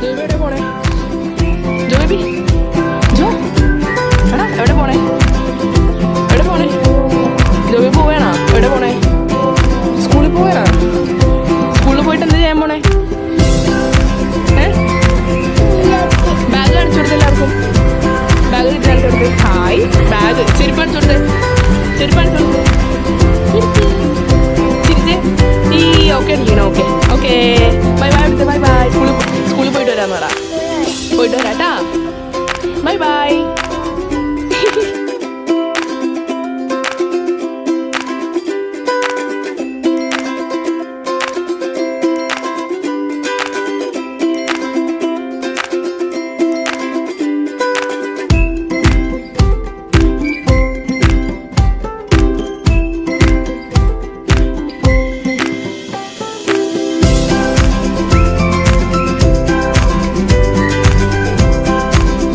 എവിടെ പോണേ? ജോ ബേബി, ജോ എടാ എവിടെ പോണേ? എവിടെ പോണേ? ജോ ബേബി പോവേണോ? എവിടെ പോണേ? സ്കൂളിൽ പോവേണോ? സ്കൂളിൽ പോയിട്ട് എന്ത് ചെയ്യാൻ പോണേ? ബാഗ് കാണിച്ചു കൊടുത്ത് എല്ലാവർക്കും. ബാഗ് കാണിച്ചു കൊടുത്ത്. ഹായ്. ബാഗ് ചെരുപ്പ് കാണിച്ചു കൊടുത്ത്. ചെരുപ്പ് കാണിച്ചു കൊടുത്ത്. ചിരിച്ചേ. ഈ ഓക്കെ അടിക്കണം. Okay okay bye bye. അടുത്ത് ബൈ ബൈ. സ്കൂളിൽ പോയിട്ട് വരാമെന്ന് പറ. പോയിട്ട് വരാട്ടാ. Bye bye.